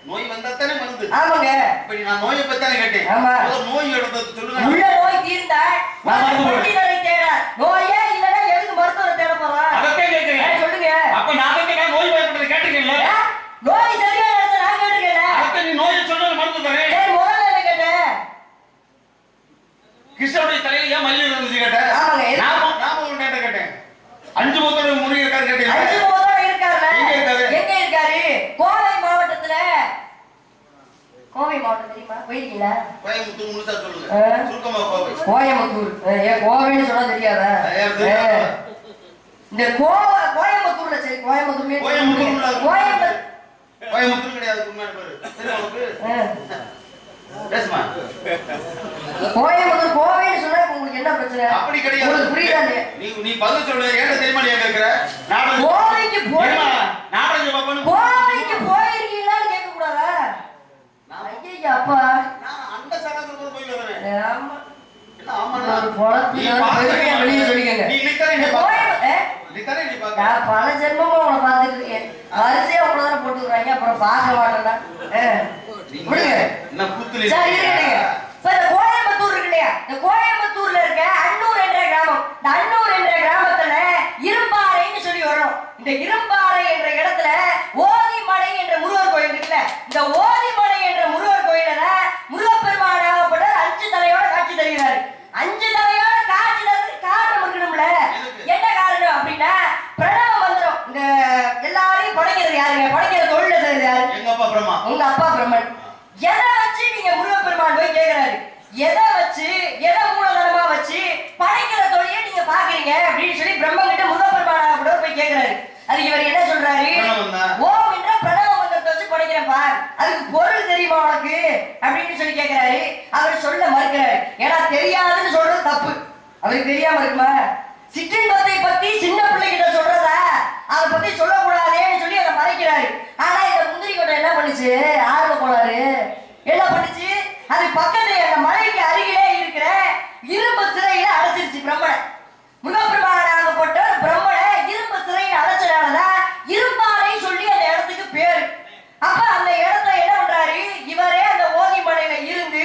நோய் வந்தா தானே மருந்து. ஆமாங்க. இப்படி நான் நோயை பத்தி தானே கேட்டேன். ஆமா. நோய் எடுத்து சொல்லுங்க. உள்ள நோய் தீர்ந்தா மருத்துவரை தேட. நோயே இல்லனா எதுக்கு மருத்துவரை தேட போறோம்? அதே கேக்குறேன். சொல்லுங்க. அப்ப நான் கேக்குறேன், நோய் பயப்படுறது கேட்டீங்கல்ல? நோய் சரியா இருந்தா நான் கேட்டேன். அப்ப நீ நோயை சொல்றது மருந்து தரேன். சரி முதல்ல என்ன கேட்டேன்? கிருஷ்ணனுடைய தலையில ஏன் மல்லி இருந்துச்சு கேட்டேன். ஆமாங்க. நாம ஒரு நேரத்தை கேட்டேன். 5 முகத்தோட முனி இருக்காரு கேட்டீங்க. 5 முகத்தோட இருக்காருல. எங்க இருக்காரு? கோவை மாவட்டத்துல. கோவை மாவட்டம் தெரியுமா? போயிருக்கீங்களா? கோயம்புத்தூர் முழுசா சொல்லுங்க. சுருக்கமா கோவை. கோயம்புத்தூர். ஏன் கோவைன்னு சொன்னா தெரியாதா? இந்த கோயம்புத்தூர்ல சரி கோயம்புத்தூர்ல கோயம்புத்தூர் கிடையாது உண்மையான பேரு. தெரியுமா உங்களுக்கு? பேசுமா. கோயம்புத்தூர் கோவைன்னு சொன்னா உங்களுக்கு என்ன பிரச்சனை? அப்படி கிடையாது. உங்களுக்கு புரியுதா? நீ பதில் சொல்ல ஏன் தெரியுமா நீ கேக்குற? கோவைக்கு போறீங்க. நாடகம் பாப்பணும். கோவைக்கு போயிருக்கீங்களான்னு கேட்க கூடாதா? ஐயா அப்பா நான் அந்த சகத்துல போய் வரேன். ஆமா. இல்ல ஆமா ஒரு பொளத்தி வெளிய சொல்லிக்கங்க. நீ நிக்கறீங்க பாக்க. நிக்கறீங்க பாக்க. நான் பல ஜென்மமா உன்னை பார்த்துட்டு இருக்கேன். வரிசையா உங்களை தான போட்டுறாங்க. அப்புறம் பார்க்க மாட்டேன்டா. விடுங்க. என்ன கூத்துலி. சரி இருங்க. இப்ப இந்த கோயம்புத்தூர் இருக்கு இல்லையா? இந்த கோயம்புத்தூர்ல இருக்க அன்னூர் என்ற கிராமம். இந்த அன்னூர் என்ற கிராமத்துல இரும்பாறைன்னு சொல்லி வரும். இந்த இரும்பாறை என்ற இடத்துல ஓதிமலை என்ற முருகர் கோயில் இருக்குல்ல, இந்த ஓதிமலை என்ற முருகர் கோயில்ல முருகப்பெருமானாகப்பட்டவர் 5 தலையோட காட்சி தருகிறார். 5 தலையோட காட்சி தரதுக்கு காரணம் இருக்கணும்ல. என்ன காரணம் அப்படின்னா பிரணவ மந்திரம். இந்த எல்லாரையும் படைக்கிறது யாருங்க? படைக்கிற தொழில செய்யறது யாரு? எங்க அப்பா பிரம்மா. உங்க அப்பா பிரம்மன். எதை வச்சு நீங்க முருகப்பெருமான் போய் கேக்குறாரு? எதை வச்சு, எதை மூலதனமா வச்சு படைக்கிற தொழிலை நீங்க பாக்குறீங்க அப்படின்னு சொல்லி பிரம்மன் கிட்ட முருகப்பெருமானாகப்பட்டவர் போய் கேக்குறாரு. அதுக்கு இவர் என்ன சொல்றாரு? ஓம் என்ற பிரணவ மந்திரத்தை வச்சு படைக்கிறேன் பார், அதுக்கு பொருள் தெரியுமா உனக்கு அப்படின்னு சொல்லி கேக்குறாரு. அவர் சொல்ல மறுக்கிறாரு. ஏன்னா தெரியாதுன்னு சொல்றது தப்பு. அவருக்கு தெரியாம இருக்குமா? சிற்றின்பத்தை பத்தி சின்ன பிள்ளைகிட்ட சொல்றதா அதை பத்தி சொல்லக்கூடாதேன்னு சொல்லி அதை மறைக்கிறாரு. ஆனா இந்த முந்திரி கொட்டை என்ன பண்ணுச்சு? ஆர்வ கோளாறு என்ன பண்ணுச்சு? அது பக்கத்துல அந்த மலைக்கு அருகிலே இருக்கிற இரும்பு சிறையில அடைச்சிருச்சு பிரம்மனை. முருகப்பெருமானாகப்பட்ட பிரம்மனை இரும்பு சிறையில அடைச்சனாலதான் இரும்பாறை சொல்லி அந்த இடத்துக்கு பேரு. அப்ப அந்த இடத்துல என்ன பண்றாரு? இவரே அந்த ஓதிமலையில இருந்து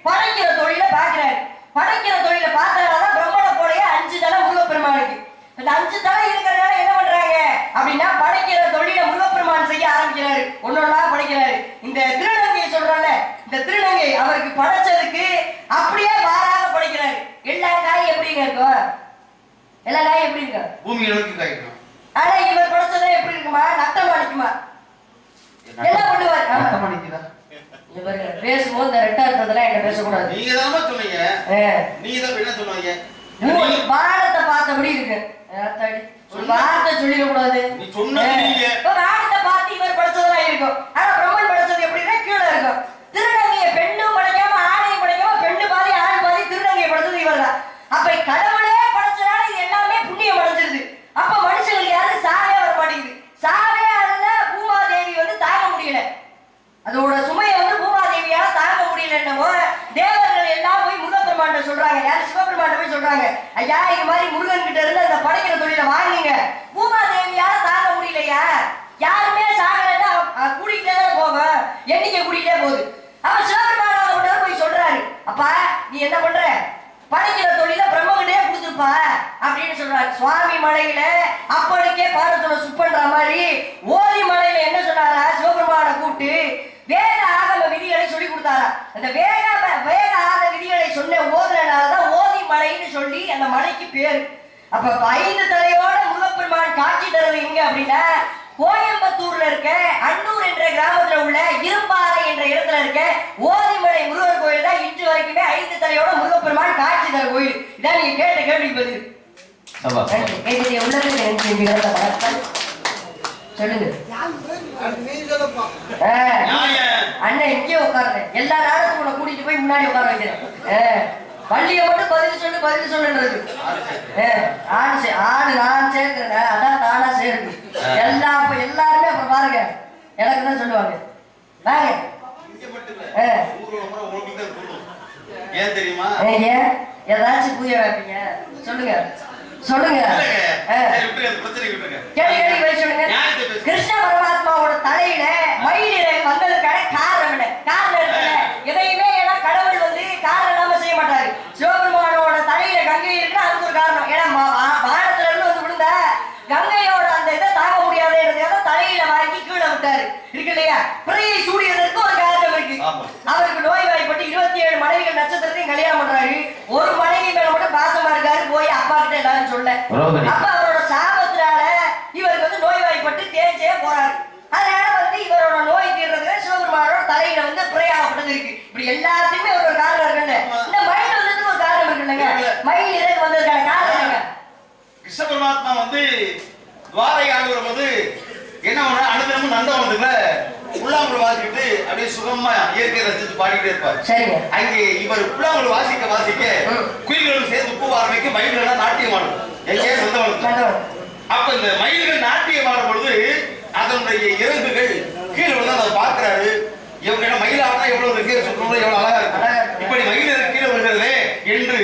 படைக்கிற தொழில பாக்குறாரு. படைக்கிற தொழில பார்த்தனாலதான் பிரம்மனை போலயே 5 தலை முருகப்பெருமானுக்கு. இந்த 5 தலை இருக்கிறனால என்ன பண்றாங்க அப்படின்னா படைக்கிற தொழில முருகப்பெருமான் செய்ய ஆரம்பிக்கிறாரு. ஒன்னொன்னா படைக்கிறாரு. இந்த திருநங்கையை சொல்றோம்ல, இந்த திருநங்கை அவருக்கு படைச்சதுக்கு அப்படியே மாறாக படைக்கிறாரு. எல்லா காயும் எப்படிங்க இருக்கும்? எல்லா காயும் எப்படி இருக்கும்? பூமியை நோக்கி காய்க்கணும். ஆனா இவர் படைச்சதே எப்படி இருக்குமா? நட்டமா நிக்குமா? என்ன பண்ணுவார்? நட்டமா நிக்குதா? இவரு பேசும்போது இந்த ரெட்டா இருக்கிறதுலாம் என்ன பேசக்கூடாது. நீங்க தானே சொன்னீங்க. நீங்க தான் என்ன சொன்னீங்க? வானத்தை பார்த்தபடி இருக்கு. ஒரு வார்த்தை சொல்லிட கூடாது. நீ சொன்னது நீங்க வானத்தை பார்த்து இவர் படைச்சதெல்லாம் இருக்கும். ஆனா பிரம்மன் படைச்சது எப்படின்னா கீழே இருக்கும். திருநங்கையை பெண்ணும் படைக்காம ஆணையும் படைக்காம பெண்ணு பாதி ஆண் பாதி திருநங்கையை படைச்சது இவர் தான். அப்ப கடவுளே படைச்சனால இது எல்லாமே புண்ணியம் அடைஞ்சிருது. அப்ப மனுஷங்களுக்கு யாரும் சாவே வர மாட்டேங்குது. சாவே அல்ல பூமாதேவி வந்து முடியல. அதோட சுமையை வந்து பூமாதேவியால தாங்க முடியல. என்னவோ தேவர்கள் எல்லாம் போய் முருகப்பெருமான் சொல்றாங்க. யார்? சிவபெருமான் போய் சொல்றாங்க, ஐயா இது மாதிரி முருகன் கிட்ட இருந்து அந்த படைக்கிற தொழிலை வாங்குங்க. பூமாதேவியால தாங்க முடியலையா? யாருமே சாகலைன்னா கூட்டிகிட்டே தான் போகும், எண்ணிக்கை கூட்டிகிட்டே போகுது. அவன் சிவபெருமான் போய் சொல்றாரு, அப்பா நீ என்ன பண்ற? படைக்கிற தொழில பிரம்மகிட்டே கொடுத்துருப்பா அப்படின்னு சொல்றாரு. சுவாமி மலையில அப்பனுக்கே பாரத்தோட சுப்பன்ற மாதிரி ஓதி மலையில என்ன சொன்னாரா? சிவபெருமான கூப்பிட்டு வேத ஆகம விதிகளை சொல்லி கொடுத்தாரா. அந்த வேத ஆக விதிகளை சொன்ன ஓதுனாலதான் ஓதி மலைன்னு சொல்லி அந்த மலைக்கு பேரு. அப்ப 5 தலையோட முருகப்பெருமான் காட்சி தருவது எங்க அப்படின்னா கோயம்புத்தூர்ல இருக்க அன்னூர் என்ற கிராமத்துல உள்ள இரும்பாறை என்ற இடத்துல இருக்க ஓதிமலை முருகர் கோயில் தான் இன்று வரைக்குமே 5 தலையோட முருகப்பெருமான் காட்சி தர கோயில். இதான் நீங்க கேட்ட கேள்வி பதில். சொல்லுங்க அண்ணன் இங்கே உட்கார்றேன். எல்லா நாளும் கூட கூட்டிட்டு போய் முன்னாடி உட்கார வைக்கிறேன். பள்ளியை மட்டும் பதில் சொல்லுன்றது. ஆடு நான் சேர்க்கிறேன், அதான் தானா சேருது. எல்லாருமே அப்புறம் பாருங்க எனக்கு தான் சொல்லுவாங்க. வாங்க ஏன் தெரியுமா? ஏதாச்சும் பூஜை வைப்பீங்க சொல்லுங்க. கிருஷ்ண பரமாத்மாவோட தலையில மயில் வந்ததுக்கான காரணம் என்ன? எதையுமே ஏன்னா கடவுள் வந்து காரணம் இல்லாம செய்ய மாட்டாரு. சிவபெருமானோட தலையில கங்கை இருக்குன்னா அதுக்கு ஒரு காரணம். ஏன்னா வானத்துல இருந்து வந்து விழுந்தா கங்கையோட அந்த இதை தாங்க முடியாதுன்றதுக்காக தலையில வாங்கி கீழே விட்டாரு இருக்கு இல்லையா? பிறையை சூடியதற்கு ஒரு காரணம் இருக்கு. அவருக்கு நோய்வாய்ப்பட்டு 27 மனைவிகள் நட்சத்திரத்தையும் கல்யாணம் பண்றாரு. ஒரு மனைவி மேல மட்டும் பாசமா இருக்காரு. போய் அப்பா கிட்ட எல்லாரும் சொல்ல அப்ப அவரோட சாபத்தினால இவருக்கு வந்து நோய்வாய்ப்பட்டு தேய்ச்சே போறாரு. அதனால வந்து இவரோட நோய் தீர்றதுக்கு சிவபெருமானோட தலையில வந்து பிரயாகப்பட்டது இருக்கு. இப்படி எல்லாத்துக்குமே ஒரு காரணம் இருக்குல்ல. இந்த மயில் வந்ததுக்கு ஒரு காரணம் இருக்குல்லங்க. மயில் இறக்கு வந்ததுக்கான காரணம் என்னங்க? கிருஷ்ண பரமாத்மா வந்து துவாரை ஆண்டு வரும்போது என்ன பண்ண அனுதினமும் நந்தவனத்துல புல்லாங்குழல் வாசிக்கிட்டு அப்படியே சுகமா இயற்கையை ரசிச்சு பாடிக்கிட்டே இருப்பார். அங்கே இவர் புல்லாங்குழல் வாசிக்க குயில்களும் சேர்ந்து பூ ஆரம்பிக்க மயில்கள் நாட்டியம் ஆடும். எங்கே? நந்தவனத்துல. அப்ப இந்த மயில்கள் நாட்டியம் ஆடும் பொழுது அதனுடைய இறகுகள் கீழே வந்து அதை பார்க்கிறாரு. இவங்க மயிலாக எவ்வளவு இருக்கு, சுற்றுலா எவ்வளவு அழகா இருக்கு, இப்படி மயில் கீழே வருகிறதே என்று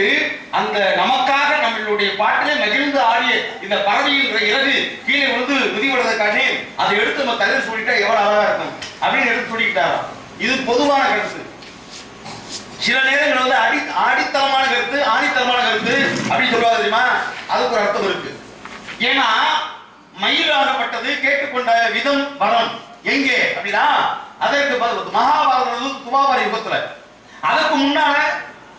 அந்த நமக்காக நம்மளுடைய பாட்டிலே மகிழ்ந்து ஆடிய இந்த பறவையின் இறகு கீழே வந்து மிதிவிடுவதற்காக அதை எடுத்து நம்ம தலையில் சொல்லிட்டா எவ்வளவு அழகா இருக்கும் அப்படின்னு எடுத்து சொல்லிக்கிட்டாராம். இது பொதுவான கருத்து. சில நேரங்கள் வந்து ஆடித்தளமான கருத்து, ஆணித்தளமான கருத்து அப்படின்னு சொல்லுவாங்க தெரியுமா? அதுக்கு ஒரு அர்த்தம் இருக்கு. ஏன்னா மயிலாகப்பட்டது கேட்டுக்கொண்ட விதம் வரம் எங்கே அப்படின்னா அதற்கு மகாபாரதம் துவாபர யுகத்துல, அதற்கு முன்னால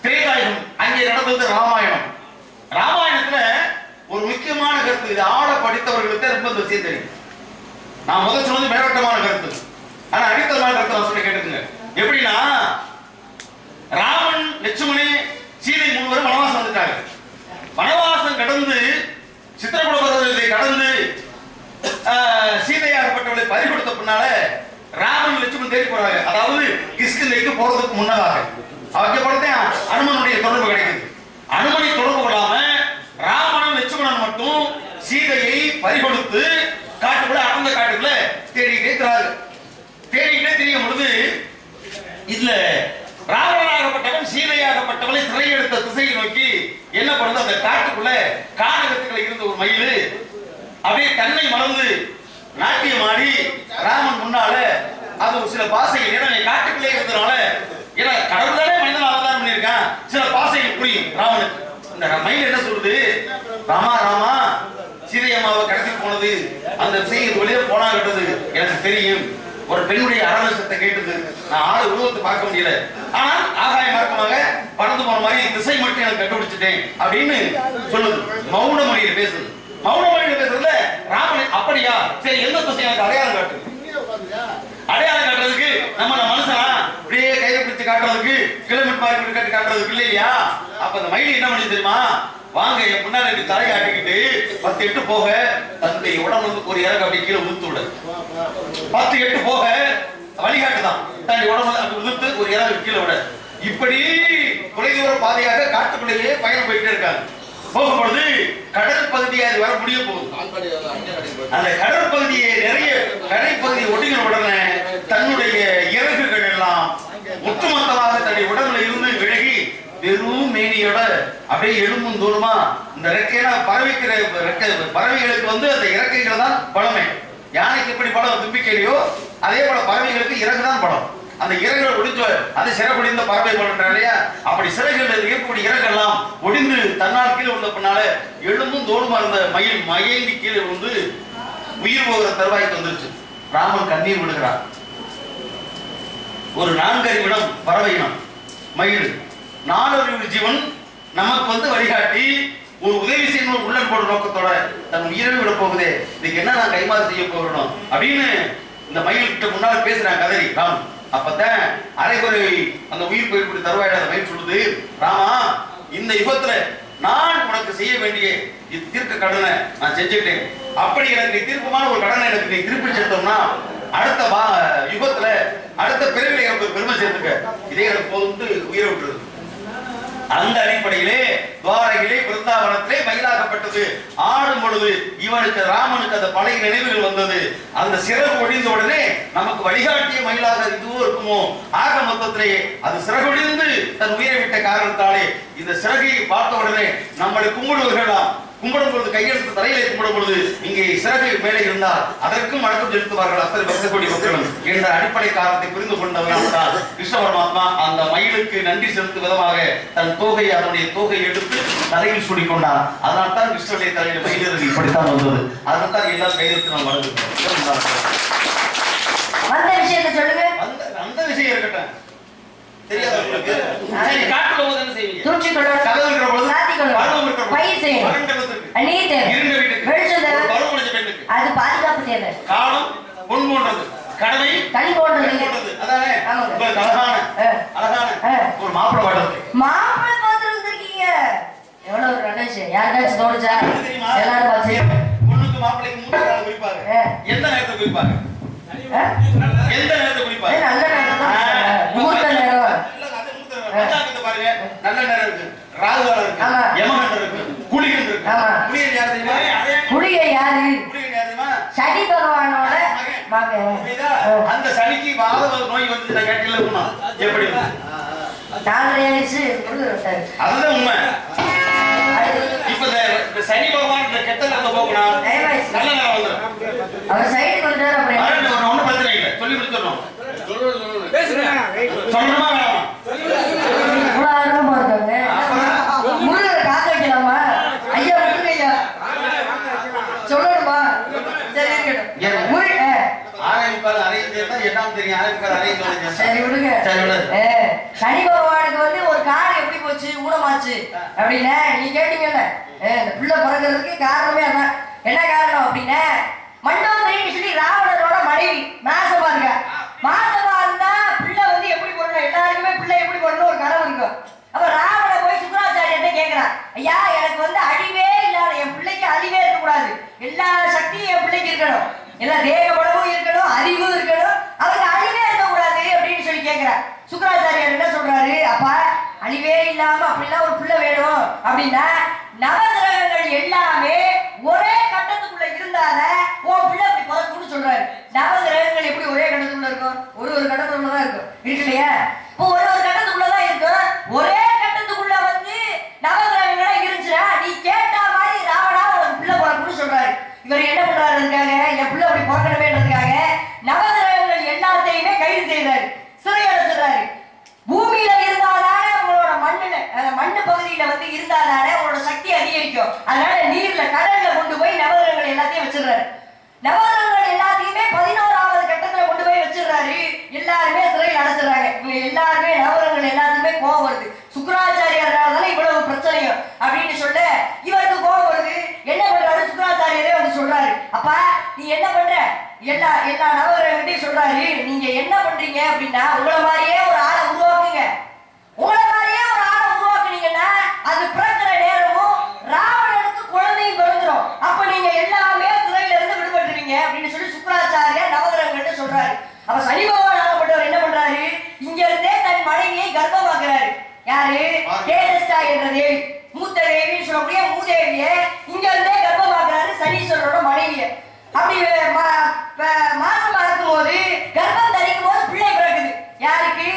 திரேதாயுகம், அங்கே நடந்தது ராமாயணம். ராமாயணத்துல ஒரு முக்கியமான கருத்து, இது ஆட படித்தவர்களுக்கு ரொம்ப விஷயம் தெரியும். நான் முதல் சொன்னது மேலோட்டமான கருத்து, ஆனா அடித்தளமான கருத்து நான் சொல்ல கேட்டுக்குங்க. எப்படின்னா ராமன் லட்சுமணி சீதை முழுவதும் வனவாசம் வந்துட்டாங்க. வனவாசம் கடந்து சித்திரகூட பர்வதத்தை கடந்து சீதையாகப்பட்டவளை பறிகொடுத்த பின்னால ராமன் லட்சுமணன் தேடி போறாங்க. அதாவது கிஷ்கிந்தைக்கு போறதுக்கு முன்னதாக அவங்க பொறுத்த அனுமனுடைய தொடர்பு கிடைக்குது. அனுமனை தொடர்பு கொள்ளாம ராமனும் லட்சுமணன் மட்டும் சீதையை பறிகொடுத்து காட்டுக்குள்ள அடர்ந்த காட்டுக்குள்ள தேடிக்கிட்டே இருக்கிறாரு. தேடிக்கிட்டே தெரியும் பொழுது இதுல ராவணனாகப்பட்டவன் சீதையாகப்பட்டவளை சிறை எடுத்த திசையை நோக்கி என்ன பண்ணுது? அந்த காட்டுக்குள்ள கானகத்துக்குள்ள இருந்த ஒரு மயில் அப்படியே தன்னை மறந்து நாட்டியம் ஆடி ராமன் முன்னால அது சில பாசைகள், ஏன்னா காட்டுக்குள்ளே இருந்ததுனால, ஏன்னா கடவுள் தானே மனிதன் அவதாரம் பண்ணியிருக்கான், சில பாசைகள் புரியும் ராமனுக்கு. இந்த மயில் என்ன சொல்லுது? ராமா ராமா சீதை அம்மாவை கடத்திட்டு போனது அந்த விஷயம் வழியா போனா கட்டது எனக்கு தெரியும். ஒரு பெண்ணுடைய அரவசத்தை கேட்டது, நான் ஆளு உருவத்தை பார்க்க முடியல, ஆனால் ஆகாய மார்க்கமாக பறந்து போன மாதிரி திசை மட்டும் எனக்கு கண்டுபிடிச்சிட்டேன் அப்படின்னு சொல்லுது. மௌன மொழியில பேசுது. மௌன மொழியில பேசுறதுல ராமன் அப்படியா, சரி எந்த திசை எனக்கு அடையாளம் காட்டு. அடையாளம் காட்டுறதுக்கு நம்ம மனுஷனா அப்படியே கையை பிடிச்சு காட்டுறதுக்கு கிலோமீட்டர் மார்க்கெட் கட்டி காட்டுறதுக்கு இல்லையா? அப்ப அந்த மயில் என்ன பண்ணி தெரியுமா? வாங்க என் முன்னாடி தலையை ஆட்டிக்கிட்டு 10 எட்டு போக தன்னுடைய உடம்பு ஒரு இறகு அப்படி கீழே உளுத்து விட 10 எட்டு போக வழிகாட்டுதான். தன்னுடைய உடம்பு அப்படி உளுத்து ஒரு இறகு கீழே விட இப்படி தொலைதூர பாதையாக காட்டுக்குள்ளேயே பயணம் போயிட்டே இருக்காங்க. போகும்பொழுது கடல் பகுதியை அது வர முடிய போகுது. அந்த கடல் பகுதியை நிறைய கடல் பகுதியை ஒட்டின உடனே தன் ஒட்டுமொத்தமாக தன்னுடைய உடம்புல இருந்து விலகி வெறும் மேனியோட அப்படியே எலும்பும் தூரமா இந்த ரெக்கையில பறவைக்கிற பறவைகளுக்கு வந்து அந்த இறக்கைகள் தான் பலமே. யானைக்கு எப்படி பலம் தும்பிக்கையிலையோ அதே போல பறவைகளுக்கு இறகு தான் பலம். அந்த இறகுகள் ஒடிஞ்ச அது சிறகுடிந்த பறவை பண்ற இல்லையா, அப்படி சிறகுகள் இருக்கக்கூடிய இறகெல்லாம் ஒடிந்து தன்னால் கீழே உள்ள பின்னால எலும்பும் தோடுமா இருந்த மயில் மயங்கி கீழே வந்து உயிர் போகிற தருவாய்க்கு வந்துருச்சு. ராமன் கண்ணீர் விடுகிறார். ஒரு 4 அறிவிடம் பறவை இனம் மயில், 4 அறிவு ஜீவன் நமக்கு வந்து வழிகாட்டி ஒரு உதவி செய்யணும் உள்ளன் போட நோக்கத்தோட தன் உயிரை விட போகுதே, இதுக்கு என்ன நான் கைமாறு செய்ய போகணும் அப்படின்னு இந்த மயில் கிட்ட முன்னால பேசுறான் கதறி ராம். அப்பதான் அரைகுறை அந்த உயிர் போயிட்டு தருவாயிட அந்த மயில் சொல்லுது, ராமா இந்த யுகத்துல நான் உனக்கு செய்ய வேண்டிய தீர்க்க கடனை நான் செஞ்சுட்டேன். அப்படி எனக்கு தீர்க்கமான ஒரு கடனை எனக்கு நீ திருப்பி செலுத்தோம்னா அடுத்த யுகத்துல அடுத்த பிறவில எனக்கு பெருமை சேர்த்துக்க, இதே எனக்கு போது உயிரை விட்டுருது. அந்த அடிப்படையிலே துவாரகிலே பிருந்தாவனத்திலே மயிலாகப்பட்டது. ஆடும் பொழுது இவனுக்கு ராமனுக்கு அந்த பழைய நினைவுகள் வந்தது. அந்த சிறகு ஒடிந்த உடனே நமக்கு வழிகாட்டிய மயிலாக இதுவும் இருக்குமோ, ஆக மொத்தத்திலே அது சிறகுடிந்து தன் உயிரை விட்ட காரணத்தாலே இந்த சிறகை பார்த்த உடனே நம்மளை கும்பிடுவர்களாம். கும்பிடும் பொழுது கையெழுத்து தரையிலே கும்பிடும் பொழுது இங்கே சிறகு மேலே இருந்தால் அதற்கும் வணக்கம் செலுத்துவார்கள் அத்தனை பக்தகோடி மக்களும் என்ற அடிப்படை காரணத்தை புரிந்து கொண்டவர்கள் தான் கிருஷ்ண பரமாத்மா அந்த மயிலுக்கு நன்றி செலுத்தும் விதமாக தன் தோகையை அதனுடைய தோகையை எடுத்து தலையில் சூடிக்கொண்டார். அதனால் தான் கிருஷ்ணனுடைய தலையில் மயிலிறகு இப்படித்தான் வந்தது. அதனால் தான் எல்லாரும் கையெழுத்து நாம் வணங்குகிறோம். அந்த விஷயத்தை சொல்லுங்க. அந்த விஷயம் இருக்கட்டும், தெரியாத உங்களுக்கு சரி காட்டுல போது என்ன செய்வீங்க? தூச்சி கொள்ளணும், கதவு இருக்கிற பொழுது சாத்தி கொள்ளணும், பயிர் செய்யணும், நீர் தேவை, வெளிச்சம் தேவை, அது பாதுகாப்பு தேவை, காலம் பொன் போன்றது, கடமை கனி போன்றது. அதானே உங்களுக்கு அழகான ஒரு மாப்பிள்ளை பாட்டு. மாப்பிள்ளை பார்த்து வந்திருக்கீங்க, எவ்வளவு ஒரு நல்ல விஷயம். யாருக்காச்சும் தோணுச்சா? எல்லாரும் பார்த்து பொண்ணுக்கு மாப்பிள்ளைக்கு மூணு குறிப்பாங்க. எந்த நேரத்தை குறிப்பாங்க? எந்த நேரத்தை குறிப்பாங்க? நல்ல நேரம் தான், முகூர்த்த நேரம். பாருங்க, நல்ல நேரம் இருக்கு, ராகு காலம் இருக்கு, யமகண்டம் இருக்கு, குளிகன் இருக்கு. குளிகன் யார் தெரியுமா? குளிகை யாரு? குளிகன் யார் தெரியுமா? சனி பகவானோட மகன். அந்த சனிக்கு வாத நோய் வந்து கேட்டில இருக்கணும். எப்படி? 4 வயசு அதுதான் உண்மை. இப்ப இந்த சனி பகவான் கெட்ட நேரத்தை போகணும், நல்ல நேரம் வந்துடும். அவர் சைடுக்கு வந்துட்டாரு. அப்புறம் ஒன்றும் பிரச்சனை இல்லை, சொல்லி முடிச்சிடணும். சொல்லணுமா வேணாமா? முருகரை காக்க வைக்கலாமா? ஐயா முருகையா சொல்லணுமா? சரி சரி விடுங்க. சனி பகவானுக்கு வந்து ஒரு கார் எப்படி போச்சு, ஊனமாச்சு அப்படின்னா நீங்க கேட்டீங்கல்ல, இந்த பிள்ளை பிறக்கிறதுக்கு காரணமே அதான். என்ன காரணம் அப்படின்னா, மண்டோதரின்னு சொல்லி ராவணனோட மனைவி மாசமா இருக்கா. மாசமா இருந்தா பிள்ளை வந்து எப்படி போடணும், எல்லாருக்குமே பிள்ளை எப்படி போடணும் ஒரு கனவு இருக்கும். அப்ப ராவண போய் சுக்கராச்சாரியர்கிட்ட கேட்கிறான், ஐயா எனக்கு வந்து அழிவே இல்லாத என் பிள்ளைக்கு அழிவே இருக்கக்கூடாது, எல்லா சக்தியும் என் பிள்ளைக்கு இருக்கணும், எல்லா தேக பலமும் இருக்கணும், அறிவும் இருக்கணும், அவருக்கு அழிவே இருக்கக்கூடாது அப்படின்னு சொல்லி கேட்கிறார். சுக்கராச்சாரியர் என்ன சொல்றாரு, அப்பா அழிவே இல்லாம அப்படிலாம் ஒரு பிள்ளை வேணும் அப்படின்னா நவகிரகங்கள் எல்லாமே ஒரே கட்டத்துக்குள்ள இருந்தால உன் பிள்ளை அப்படி பிறக்கும்னு சொல்றாரு. நவகிரகங்கள் எப்படி ஒரே கட்டத்துக்குள்ள இருக்கும்? ஒரு கட்டத்துக்குள்ளதான் இருக்கும், இருக்கு இல்லையா? இப்போ ஒரு கட்டத்துக்குள்ளதான் இருக்கும். ஒரே கட்டத்துக்குள்ள வந்து நவகிரகங்களா இருந்துச்சுன்னா நீ கேட்ட மாதிரி ராவணா உனக்கு பிள்ளை பிறக்கும்னு சொல்றாரு. இவர் என்ன பண்றாருக்காக, என் பிள்ளை அப்படி பிறக்கணுமேன்றதுக்காக நவகிரகங்கள் எல்லாத்தையுமே கைது செய்யறாரு, சிறை அடைச்சிடறாரு. பூமியில இருந்தாதானே உங்களோட மண்ணு பகுதியில வந்து இருந்தாதானே உங்களோட சக்தி அதிகரிக்கும். அதனால நீர்ல கடல்ல கொண்டு போய் நவகிரகங்கள் எல்லாத்தையும் வச்சிடறாரு. நவகிரகங்கள் எல்லாத்தையுமே 11வது கட்டத்துல கொண்டு போய் வச்சிடறாரு. எல்லாருமே சிறையில் அடைச்சிடறாங்க. இவங்க எல்லாருமே நவகிரகங்கள் எல்லாத்துக்குமே கோபம் வருது. சுக்கராச்சாரியாரால இவ்வளவு பிரச்சனையும் அப்படின்னு சொல்ல இவருக்கு கோபம் வருது. என்ன பண்றாரு, சுக்கராச்சாரியரே வந்து சொல்றாரு, அப்பா நீ என்ன பண்ற, எல்லா நவகிரகத்தையும் சொல்றாரு, நீங்க என்ன பண்றீங்க அப்படின்னா உங்களை மாதிரியே ஒரு ஆளை உருவாக்குங்க. உங்களை மாதிரியே ஒரு ஆளை உருவாக்குனீங்கன்னா அது பிறக்கிற நேரமும் ராவணனுக்கு குழந்தையும் பிறந்துரும். அப்ப நீங்க எல்லாமே சிறையில இருந்து விடுபட்டுருவீங்க அப்படின்னு சொல்லி சுக்கராச்சாரியார் நவகிரகங்கள்ட்ட சொல்றாரு. அப்ப சனி பகவான் ஆகப்பட்டவர் என்ன பண்றாரு, இங்க இருந்தே தன் மனைவியை கர்ப்பமாக்குறாரு. யாரு? தேஜஸ்டா என்ற தேவி, மூத்த தேவின்னு சொல்லக்கூடிய மூதேவிய இங்க இருந்தே கர்ப்பமாக்குறாரு சனீஸ்வரனோட மனைவிய. அப்படி மாசமா இருக்கும் போது கர்ப்பம் தரிக்கும் போது பிள்ளை பிறக்குது. யாருக்கு?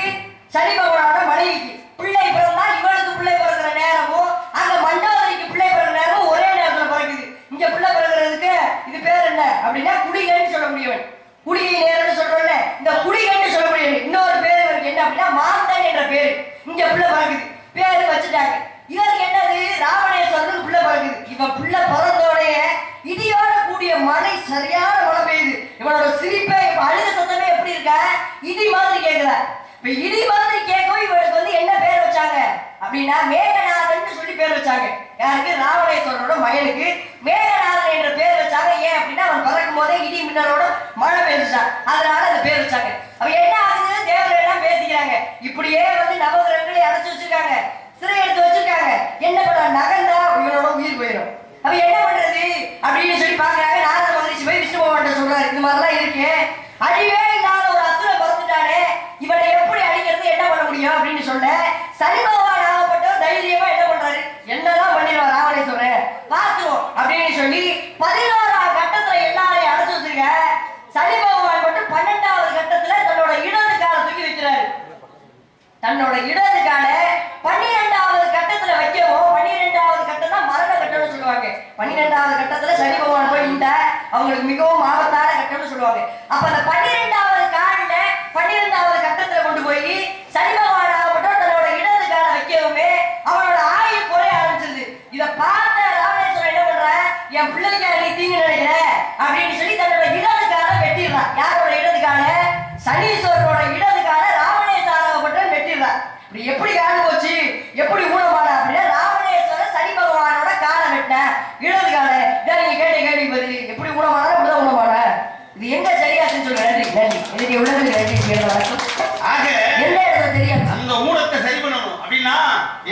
சனி பகவானோட மனைவிக்கு பிள்ளை பிறந்தா இவளுக்கு பிள்ளை பிறகுற நேரமும் அங்க மண்டோதரிக்கு பிள்ளை பிறகுற நேரமும் ஒரே நேரத்துல பிறகுது. இங்க பிள்ளை பிறகுறதுக்கு இது பேர் என்ன அப்படின்னா குடிகன்னு சொல்ல முடியும். குடிகை நேரம்னு சொல்றோம்ல, இந்த குடிகன்னு சொல்ல முடியாது. இன்னொரு பேர் இவருக்கு என்ன அப்படின்னா மாந்தன் என்ற பேரு. இங்க பிள்ளை பிறகுது, பேரு வச்சுட்டாங்க. இவருக்கு என்னது ராவணேஸ்வரனுக்கு பிள்ளை பிறகுது. இவன் பிள்ளை பிறந்தோடைய இடியோட கூடிய மழை, சரியான மழை பெய்யுது. இவனோட சிரிப்பே அழுத சத்தமே எப்படி இருக்க, இடி மாதிரி கேக்குதா. இப்ப இடி மாதிரி கேட்கவும் இவனுக்கு வந்து என்ன பேர் வச்சாங்க அப்படின்னா மேகநாதன் சொல்லி பேர் வச்சாங்க. யாருக்கு? ராவணேஸ்வரனோட மகனுக்கு மேகநாதன் என்ற பேர் வச்சாங்க. ஏன் அப்படின்னா அவன் பறக்கும் போதே இடி மின்னலோட மழை பெய்ஞ்சான், அதனால அந்த பேர் வச்சாங்க. அப்ப என்ன ஆகுது, தேவர்கள் எல்லாம் பேசிக்கிறாங்க. இப்படியே வந்து நவகிரகங்களை அடைச்சு வச்சிருக்காங்க, சிறை எடுத்து வச்சிருக்காங்க. என்ன பண்ண நகர்ந்தா இவனோட உயிர் போயிடும். அப்ப என்ன பண்றது அப்படின்னு சொல்லி பாக்குறாங்க. நாரத மகரிஷி போய் விஷ்ணு பகவான் சொல்றாரு, இது மாதிரிலாம் இருக்கு, அழிவே இல்லாத ஒரு அசுர பறந்துட்டானே, இவனை எப்படி அழிக்கிறது, என்ன பண்ண முடியும் அப்படின்னு சொல்ல சனி பகவான் ஆகப்பட்டவர் தைரியமா என்ன பண்றாரு, என்னதான் பண்ணிடுவார் ராவணேஸ்வரன் பார்த்துவோம் அப்படின்னு சொல்லி 11ஆம் கட்டத்துல எல்லாரையும் அடைச்சு வச்சிருக்க. சனி பகவான் மட்டும் 12வது கட்டத்துல தன்னோட இடது காலை தூக்கி வைக்கிறாரு. தன்னோட இடது காலை 12வது கட்டத்துல வைக்கவும், 12வது கட்டம் தான் மரண கட்டம்னு சொல்லுவாங்க. 12வது கட்டத்துல சனி பகவான் போய் இந்த அவங்களுக்கு மிகவும் ஆபத்தான கட்டம்னு சொல்லுவாங்க. அப்ப அந்த 12வது காலில 12வது கட்டத்துல கொண்டு போய் சனி பகவான் ஆகப்பட்டோம் தன்னோட இடது காலை வைக்கவுமே அவனோட ஆயுள் குறைய ஆரம்பிச்சிருது. இதை பார்த்த ராவணேஸ்வரன் என்ன பண்ற, என் பிள்ளைக்கு நீ தீங்கு நினைக்கிற அப்படின்னு சொல்லி தன்னோட இடது காலை வெட்டிடுறான். யாரோட இடது காலை? சனீஸ்வரனோட இடது காலை ராவணேஸ்வரன் வெட்டிடுறான். இப்படி எப்படி காடு போச்சு, எப்படி ஊனமான அப்படின்னா ராவணேஸ்வரன் சனி பகவானோட காலை வெட்டின இடது காலை. இதான் நீங்க கேட்ட கேள்வி பதில், எப்படி ஊனமான அப்படிதான் ஊனமான. இது எங்க சரியாச்சுன்னு சொல்லுங்க. நன்றி நன்றி. இன்னைக்கு உலகத்துக்கு நன்றி. ஆக என்ன இடத்துல தெரியாது அந்த ஊனத்தை சரி பண்ணணும் அப்படின்னா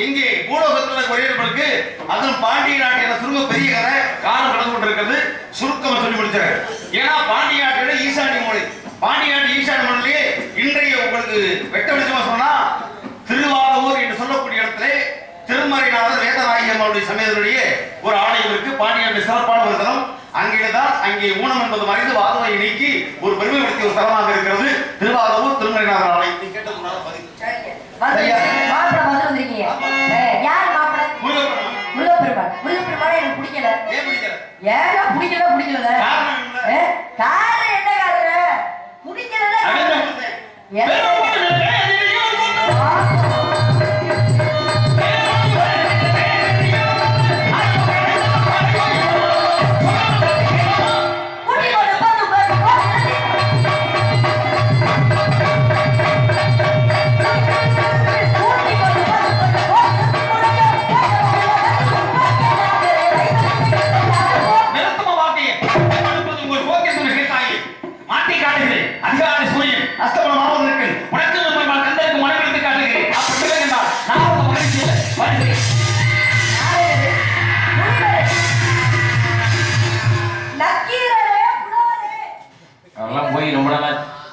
எங்கே பூலோகத்துல குறையர்களுக்கு அதுவும் பாண்டிய நாட்டில சுருங்க பெரிய கதை காலம் கடந்து கொண்டிருக்கிறது. சுருக்கமா சொல்லி முடிச்சாரு. ஏன்னா பாண்டிய நாட்டோட ஈசானி மொழி, பாண்டிய நாட்டு ஈசானி மொழியிலே இன்றைய உங்களுக்கு வெட்ட வெளிச்சமா சொன்னா திருவாரூர் என்று சொல்லக்கூடிய இடத்துல திருமறைநாதர் வேதநாயகம்மாவுடைய சமேதனுடைய ஒரு ஆலயம் இருக்கு. பாண்டியனுடைய சிறப்பான ஒரு தலம். அங்கே ஊனம் என்பது மறைந்து வாதவை நீக்கி ஒரு பெருமைப்படுத்திய ஒரு தலமாக இருக்கிறது திருவாரூர் திருமறைநாதர் ஆலயம். நீ கேட்டது பதில். மாப்பிள வந்து வந்திருக்கீங்க. யார் மாப்பிள? முருகப்பெருமான். முருகப்பெருமான். முருகப்பெருமான் எனக்கு பிடிக்கல. ஏன் பிடிக்கல? ஏன்னா பிடிக்கல. காரணம் என்ன காரணம்? பிடிக்கல.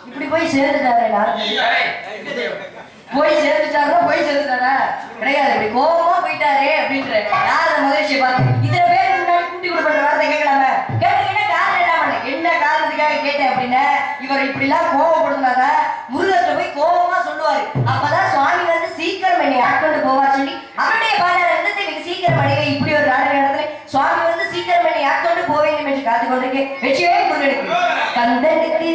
இப்படி போய் சேர்ந்துட்டாரா? கிடையாது. இப்படி கோபமா போயிட்டாரே அப்படின்ற நாரத மகரிஷியை பார்த்து இத்தனை பேர் முன்னாடி கூட்டி கொடுப்பட்ட வார்த்தை கேட்கலாம. கேட்டீங்கன்னா காரணம் என்ன பண்ண, என்ன காரணத்துக்காக கேட்டேன் அப்படின்னா இவர் இப்படி எல்லாம் கோபப்படுத்தினாங்க. முருகத்துல போய் கோபமா சொல்லுவாரு. அப்பதான் சுவாமி வந்து சீக்கிரம் என்னை ஆட்கொண்டு போவார் சொல்லி அவருடைய பாடல இருந்து நீங்க சீக்கிரம் அடைங்க. இப்படி ஒரு நாடக இடத்துல சுவாமி வந்து சீக்கிரம் என்னை ஆட்கொண்டு போவேன் என்று காத்து கொண்டிருக்கேன். வெற்றியே முருகனுக்கு கந்தனுக்கு